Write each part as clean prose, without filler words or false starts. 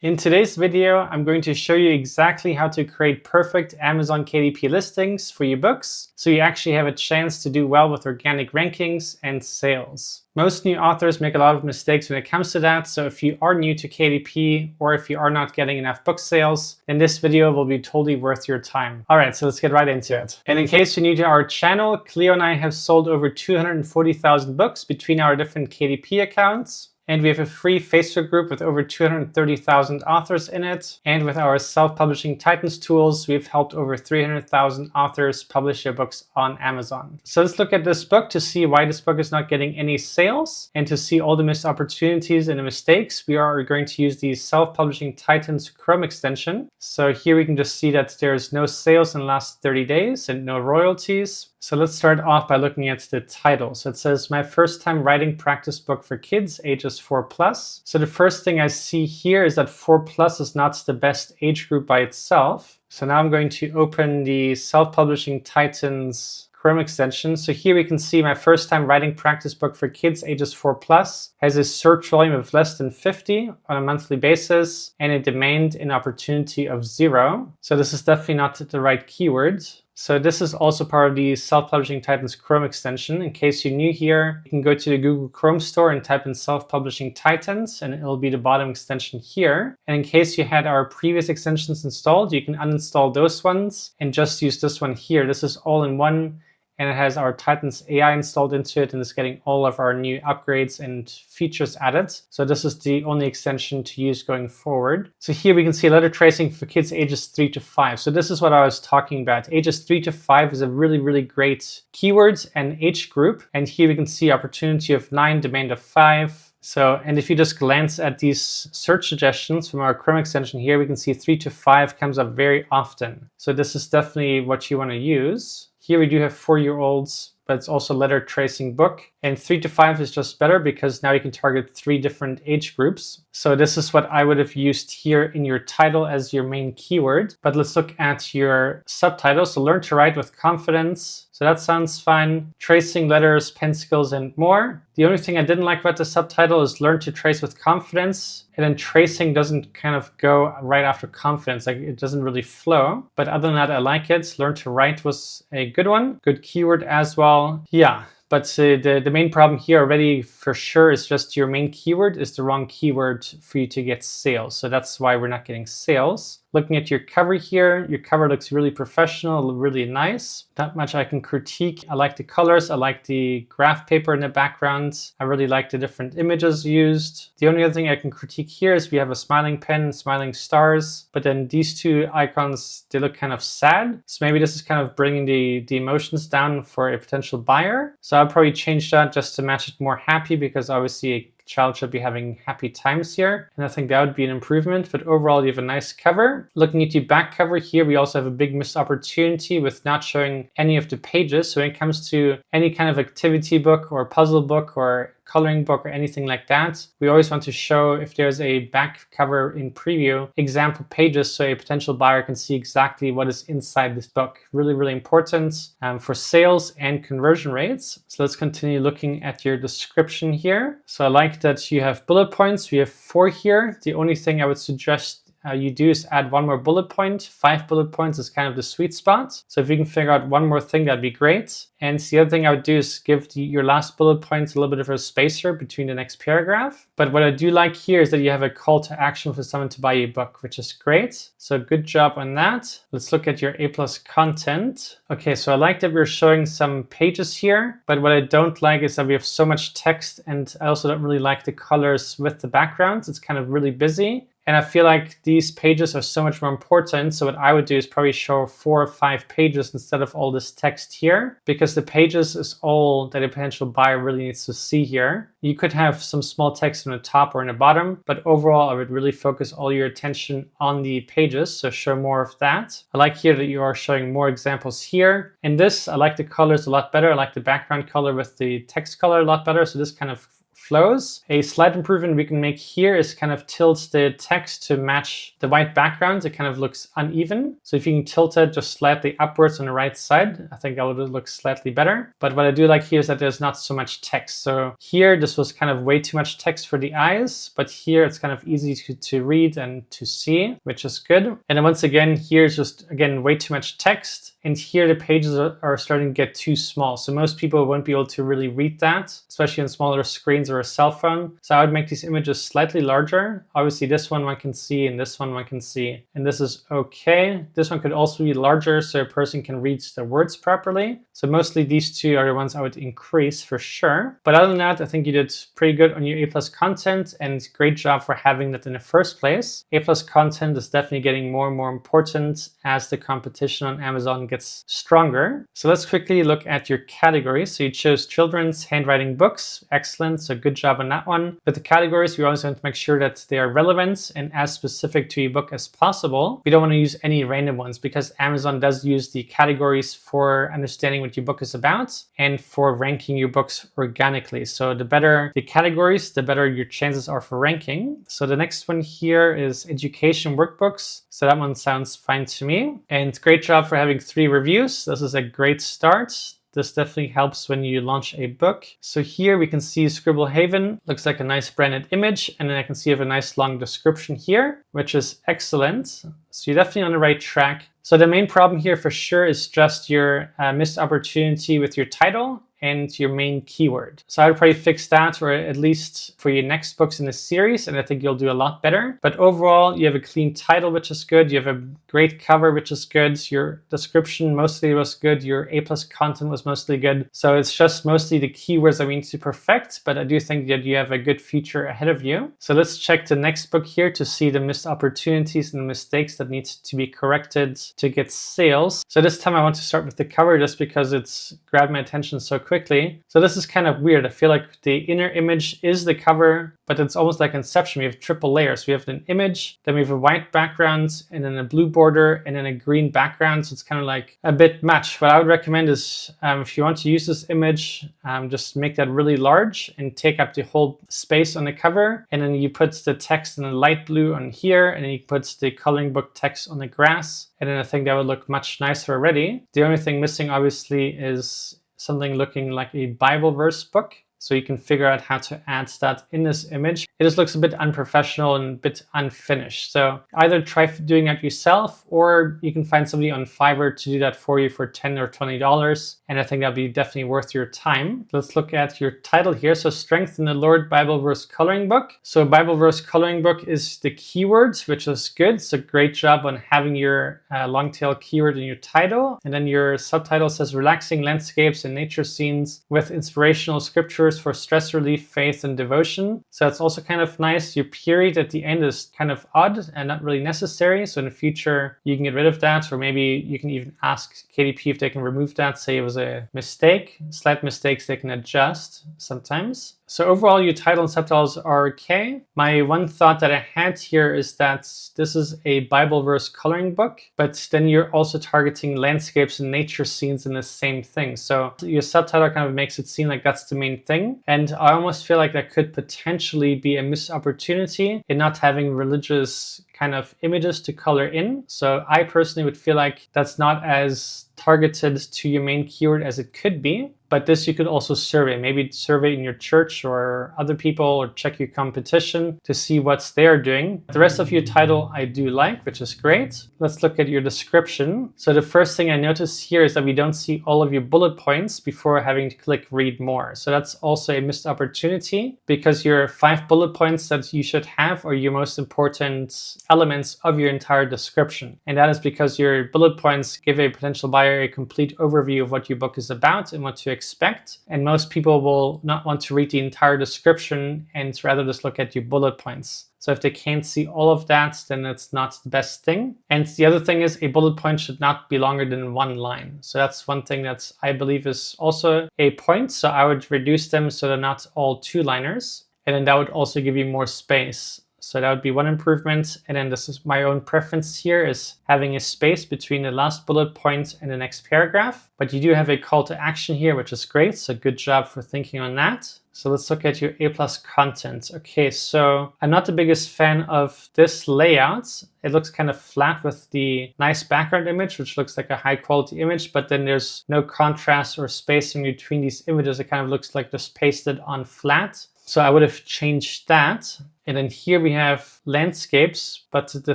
In today's video, I'm going to show you exactly how to create perfect Amazon KDP listings for your books, so you actually have a chance to do well with organic rankings and sales. Most new authors make a lot of mistakes when it comes to that, so if you are new to KDP or if you are not getting enough book sales, then this video will be totally worth your time. Alright, so let's get right into it. And in case you're new to our channel, Cleo and I have sold over 240,000 books between our different KDP accounts. And we have a free Facebook group with over 230,000 authors in it. And with our self-publishing Titans tools, we've helped over 300,000 authors publish their books on Amazon. So let's look at this book to see why this book is not getting any sales and to see all the missed opportunities and the mistakes. We are going to use the self-publishing Titans Chrome extension. So here we can just see that there's no sales in the last 30 days and no royalties. So let's start off by looking at the title. So it says, my first time writing practice book for kids ages 4+. So the first thing I see here is that 4+ is not the best age group by itself. So now I'm going to open the self-publishing Titans Chrome extension. So here we can see my first time writing practice book for kids ages 4+ has a search volume of less than 50 on a monthly basis and a demand and opportunity of 0. So this is definitely not the right keyword. So this is also part of the Self-Publishing Titans Chrome extension. In case you're new here, you can go to the Google Chrome store and type in Self-Publishing Titans, and it'll be the bottom extension here. And in case you had our previous extensions installed, you can uninstall those ones and just use this one here. This is all in one, and it has our Titans AI installed into it and is getting all of our new upgrades and features added. So this is the only extension to use going forward. So here we can see letter tracing for kids ages 3 to 5. So this is what I was talking about. Ages 3 to 5 is a really great keyword and age group. And here we can see opportunity of 9, demand of 5. So, and if you just glance at these search suggestions from our Chrome extension here, we can see 3 to 5 comes up very often. So this is definitely what you want to use. Here we do have 4-year-olds, but it's also letter tracing book. And 3 to 5 is just better because now you can target 3 different age groups. So this is what I would have used here in your title as your main keyword. But let's look at your subtitle. So learn to write with confidence. So that sounds fine. Tracing letters, pen skills, and more. The only thing I didn't like about the subtitle is learn to trace with confidence. And then tracing doesn't kind of go right after confidence. Like it doesn't really flow. But other than that, I like it. Learn to write was a good one. Good keyword as well. Yeah. But the main problem here already for sure is just your main keyword is the wrong keyword for you to get sales. So that's why we're not getting sales. Looking at your cover here, your cover looks really professional, really nice. Not much I can critique. I like the colors. I like the graph paper in the background. I really like the different images used. The only other thing I can critique here is we have a smiling pen, smiling stars, but then these two icons, they look kind of sad. So maybe this is kind of bringing the emotions down for a potential buyer. So I'll probably change that just to match it more happy, because obviously a child should be having happy times here. And I think that would be an improvement, but overall you have a nice cover. Looking at the back cover here, we also have a big missed opportunity with not showing any of the pages. So when it comes to any kind of activity book or puzzle book or coloring book or anything like that, we always want to show, if there's a back cover in preview, example pages so a potential buyer can see exactly what is inside this book. Really important for sales and conversion rates. So let's continue looking at your description here. So I like that you have bullet points. We have 4 here. The only thing I would suggest you do is add 1 more bullet point. 5 bullet points is kind of the sweet spot. So if you can figure out 1 more thing, that'd be great. And the other thing I would do is give your last bullet points a little bit of a spacer between the next paragraph. But what I do like here is that you have a call to action for someone to buy your book, which is great. So good job on that. Let's look at your A+ content. Okay, so I like that we're showing some pages here, but what I don't like is that we have so much text, and I also don't really like the colors with the backgrounds. It's kind of really busy. And I feel like these pages are so much more important. So what I would do is probably show 4 or 5 pages instead of all this text here, because the pages is all that a potential buyer really needs to see here. You could have some small text on the top or in the bottom, but overall I would really focus all your attention on the pages. So show more of that. I like here that you are showing more examples here. And this, I like the colors a lot better. I like the background color with the text color a lot better. So this kind of flows. A slight improvement we can make here is kind of tilt the text to match the white background. It kind of looks uneven. So if you can tilt it just slightly upwards on the right side, I think that would look slightly better. But what I do like here is that there's not so much text. So here, this was kind of way too much text for the eyes, but here it's kind of easy to read and to see, which is good. And then once again, here's just, again, way too much text. And here the pages are starting to get too small. So most people won't be able to really read that, especially on smaller screens or a cell phone. So I would make these images slightly larger. Obviously this one can see, and this one can see. And this is okay. This one could also be larger so a person can read the words properly. So mostly these two are the ones I would increase for sure. But other than that, I think you did pretty good on your A+ content, and great job for having that in the first place. A+ content is definitely getting more and more important as the competition on Amazon gets stronger. So let's quickly look at your categories. So you chose children's handwriting books. Excellent. So good job on that one. With the categories, we always want to make sure that they are relevant and as specific to your book as possible. We don't want to use any random ones because Amazon does use the categories for understanding what your book is about and for ranking your books organically. So the better the categories, the better your chances are for ranking. So the next one here is education workbooks. So that one sounds fine to me. And great job for having 3 reviews. This is a great start. This definitely helps when you launch a book. So here we can see Scribble Haven. Looks like a nice branded image. And then I can see you have a nice long description here, which is excellent. So you're definitely on the right track. So the main problem here for sure is just your missed opportunity with your title and your main keyword. So I would probably fix that, or at least for your next books in the series, and I think you'll do a lot better. But overall, you have a clean title, which is good. You have a great cover, which is good. Your description mostly was good. Your A+ content was mostly good. So it's just mostly the keywords that we need to perfect, but I do think that you have a good future ahead of you. So let's check the next book here to see the missed opportunities and mistakes that need to be corrected to get sales. So this time I want to start with the cover just because it's grabbed my attention so quickly. So this is kind of weird. I feel like the inner image is the cover, but it's almost like Inception. We have triple layers. We have an image, then we have a white background, and then a blue border, and then a green background. So it's kind of like a bit much. What I would recommend is if you want to use this image, just make that really large and take up the whole space on the cover. And then you put the text in a light blue on here, and then you put the coloring book text on the grass. And then I think that would look much nicer already. The only thing missing obviously is something looking like a Bible verse book. So you can figure out how to add that in this image. It just looks a bit unprofessional and a bit unfinished. So either try doing that yourself, or you can find somebody on Fiverr to do that for you for $10 or $20. And I think that'll be definitely worth your time. Let's look at your title here. So Strength in the Lord Bible Verse Coloring Book. So Bible Verse Coloring Book is the keywords, which is good. So great job on having your long tail keyword in your title. And then your subtitle says Relaxing Landscapes and Nature Scenes with Inspirational Scriptures for stress relief, faith, and devotion. So that's also kind of nice. Your period at the end is kind of odd and not really necessary. So in the future, you can get rid of that, or maybe you can even ask KDP if they can remove that. Say it was a mistake. Slight mistakes they can adjust sometimes. So overall, your title and subtitles are okay. My one thought that I had here is that this is a Bible verse coloring book, but then you're also targeting landscapes and nature scenes in the same thing. So your subtitle kind of makes it seem like that's the main thing. And I almost feel like that could potentially be a missed opportunity in not having religious kind of images to color in. So I personally would feel like that's not as targeted to your main keyword as it could be. But this you could also survey, maybe survey in your church or other people, or check your competition to see what they're doing. The rest of your title I do like, which is great. Let's look at your description. So the first thing I notice here is that we don't see all of your bullet points before having to click read more. So that's also a missed opportunity, because your 5 bullet points that you should have are your most important elements of your entire description. And that is because your bullet points give a potential buyer a complete overview of what your book is about and what to expect. And most people will not want to read the entire description and rather just look at your bullet points. So if they can't see all of that, then that's not the best thing. And the other thing is a bullet point should not be longer than 1 line. So that's one thing that I believe is also a point. So I would reduce them so they're not all 2-liners. And then that would also give you more space. So that would be one improvement. And then this is my own preference here, is having a space between the last bullet point and the next paragraph. But you do have a call to action here, which is great. So good job for thinking on that. So let's look at your A+ content. Okay, so I'm not the biggest fan of this layout. It looks kind of flat with the nice background image, which looks like a high quality image, but then there's no contrast or spacing between these images. It kind of looks like just pasted on flat. So I would have changed that. And then here we have landscapes, but the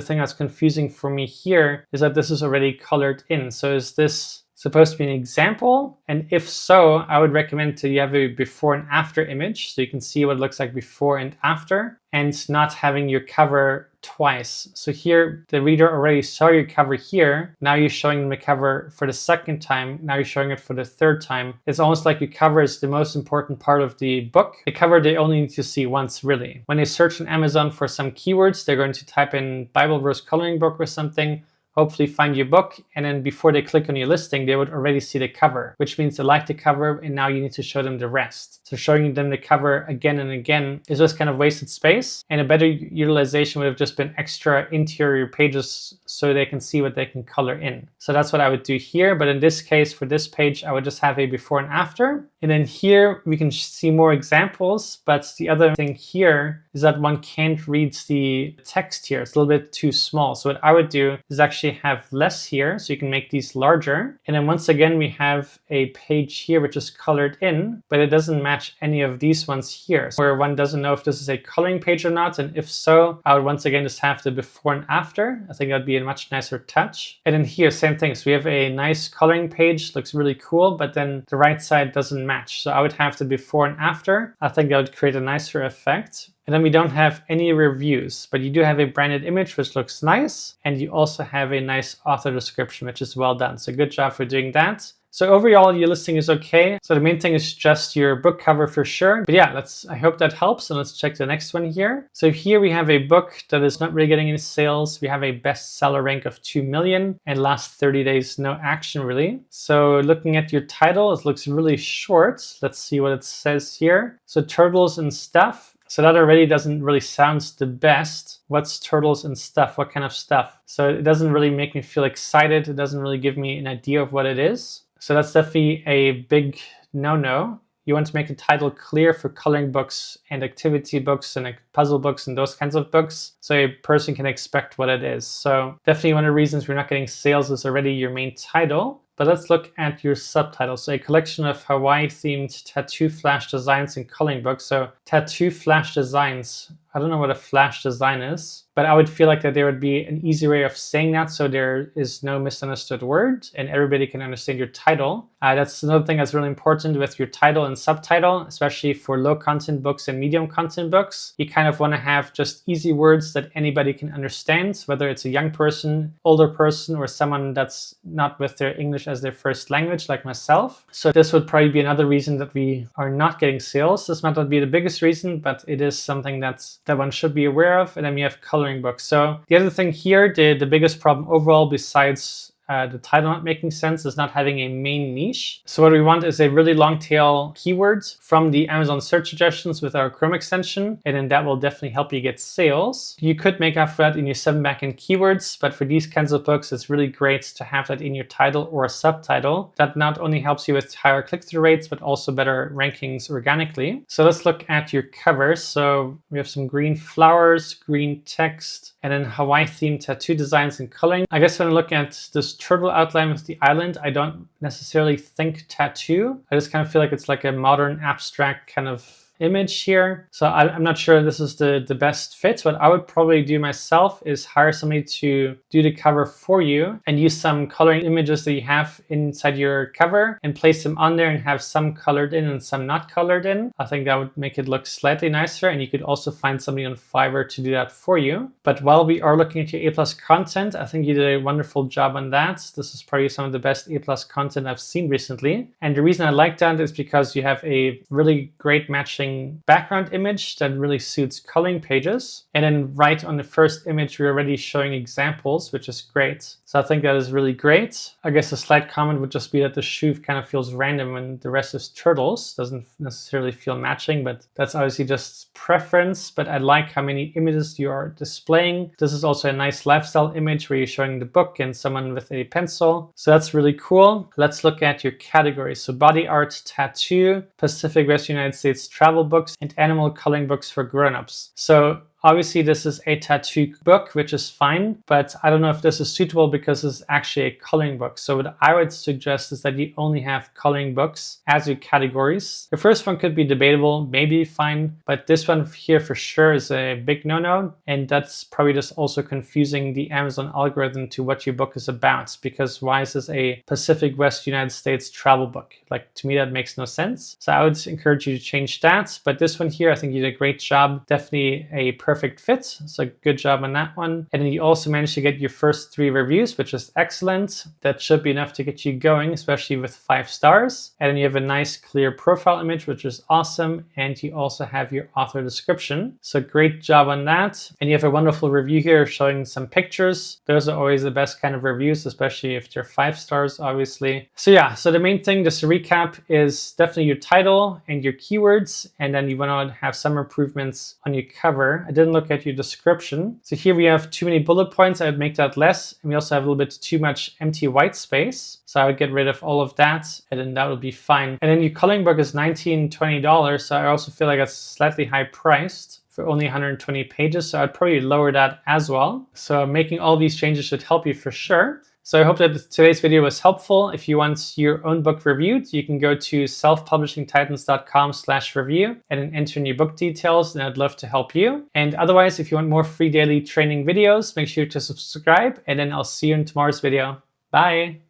thing that's confusing for me here is that this is already colored in. So is this supposed to be an example? And if so, I would recommend to you have a before and after image so you can see what it looks like before and after, and not having your cover twice. So here the reader already saw your cover here. Now you're showing them the cover for the second time. Now you're showing it for the third time. It's almost like your cover is the most important part of the book. The cover they only need to see once, really. When they search on Amazon for some keywords, they're going to type in Bible verse coloring book or something, hopefully find your book, and then before they click on your listing, they would already see the cover, which means they like the cover, and now you need to show them the rest. So showing them the cover again and again is just kind of wasted space, and a better utilization would have just been extra interior pages so they can see what they can color in. So that's what I would do here, but in this case, for this page, I would just have a before and after. And then here we can see more examples, but the other thing here is that one can't read the text here. It's a little bit too small. So what I would do is actually have less here, so you can make these larger. And then once again, we have a page here which is colored in, but it doesn't match any of these ones here, where one doesn't know if this is a coloring page or not. And if so, I would once again just have the before and after. I think that'd be a much nicer touch. And then here, same thing. So we have a nice coloring page, looks really cool, but then the right side doesn't match. So I would have the before and after. I think that would create a nicer effect. And then we don't have any reviews, but you do have a branded image, which looks nice. And you also have a nice author description, which is well done. So good job for doing that. So overall, your listing is okay. So the main thing is just your book cover for sure. But yeah, I hope that helps. And let's check the next one here. So here we have a book that is not really getting any sales. We have a bestseller rank of 2 million and last 30 days, no action really. So looking at your title, it looks really short. Let's see what it says here. So turtles and stuff. So that already doesn't really sound the best. What's turtles and stuff? What kind of stuff? So it doesn't really make me feel excited. It doesn't really give me an idea of what it is. So that's definitely a big no-no. You want to make the title clear for coloring books and activity books and like puzzle books and those kinds of books, so a person can expect what it is. So definitely one of the reasons we're not getting sales is already your main title. But let's look at your subtitle. So a collection of Hawaii-themed tattoo flash designs and coloring books. So tattoo flash designs. I don't know what a flash design is, but I would feel like that there would be an easy way of saying that so there is no misunderstood word and everybody can understand your title. That's another thing that's really important with your title and subtitle, especially for low content books and medium content books. You kind of want to have just easy words that anybody can understand, whether it's a young person, older person, or someone that's not with their English as their first language like myself. So this would probably be another reason that we are not getting sales. This might not be the biggest reason, but it is something that one should be aware of. And then we have coloring books. So the other thing here, the biggest problem overall besides the title not making sense is not having a main niche. So what we want is a really long tail keywords from the Amazon search suggestions with our Chrome extension, and then that will definitely help you get sales. You could make up for that in your 7 backend keywords, but for these kinds of books, it's really great to have that in your title or subtitle. That not only helps you with higher click-through rates, but also better rankings organically. So let's look at your cover. So we have some green flowers, green text, and then Hawaii-themed tattoo designs and coloring. I guess when I look at this turtle outline with the island, I don't necessarily think tattoo. I just kind of feel like it's like a modern abstract kind of image here. So I'm not sure this is the best fit. What I would probably do myself is hire somebody to do the cover for you and use some coloring images that you have inside your cover and place them on there and have some colored in and some not colored in. I think that would make it look slightly nicer, and you could also find somebody on Fiverr to do that for you. But while we are looking at your A+ content, I think you did a wonderful job on that. This is probably some of the best A+ content I've seen recently. And the reason I like that is because you have a really great matching matching background image that really suits coloring pages. And then right on the first image, we're already showing examples, which is great. So I think that is really great. I guess a slight comment would just be that the shoe kind of feels random when the rest is turtles. Doesn't necessarily feel matching, but that's obviously just preference. But I like how many images you are displaying. This is also a nice lifestyle image where you're showing the book and someone with a pencil. So that's really cool. Let's look at your categories. So body art, tattoo, Pacific West United States travel books, and animal coloring books for grown-ups. So obviously, this is a tattoo book, which is fine, but I don't know if this is suitable because it's actually a coloring book. So what I would suggest is that you only have coloring books as your categories. The first one could be debatable, maybe fine, but this one here for sure is a big no-no. And that's probably just also confusing the Amazon algorithm to what your book is about, because why is this a Pacific West United States travel book? Like, to me, that makes no sense. So I would encourage you to change that. But this one here, I think you did a great job. Definitely a perfect fit. So good job on that one. And then you also managed to get your first 3 reviews, which is excellent. That should be enough to get you going, especially with 5 stars. And then you have a nice clear profile image, which is awesome. And you also have your author description. So great job on that. And you have a wonderful review here showing some pictures. Those are always the best kind of reviews, especially if they're 5 stars, obviously. So yeah, so the main thing, just to recap, is definitely your title and your keywords. And then you want to have some improvements on your cover. I didn't look at your description. So here we have too many bullet points. I would make that less. And we also have a little bit too much empty white space. So I would get rid of all of that, and then that would be fine. And then your coloring book is $19, $20. So I also feel like it's slightly high priced for only 120 pages. So I'd probably lower that as well. So making all these changes should help you for sure. So I hope that today's video was helpful. If you want your own book reviewed, you can go to selfpublishingtitans.com/review and then enter in your book details, and I'd love to help you. And otherwise, if you want more free daily training videos, make sure to subscribe, and then I'll see you in tomorrow's video. Bye.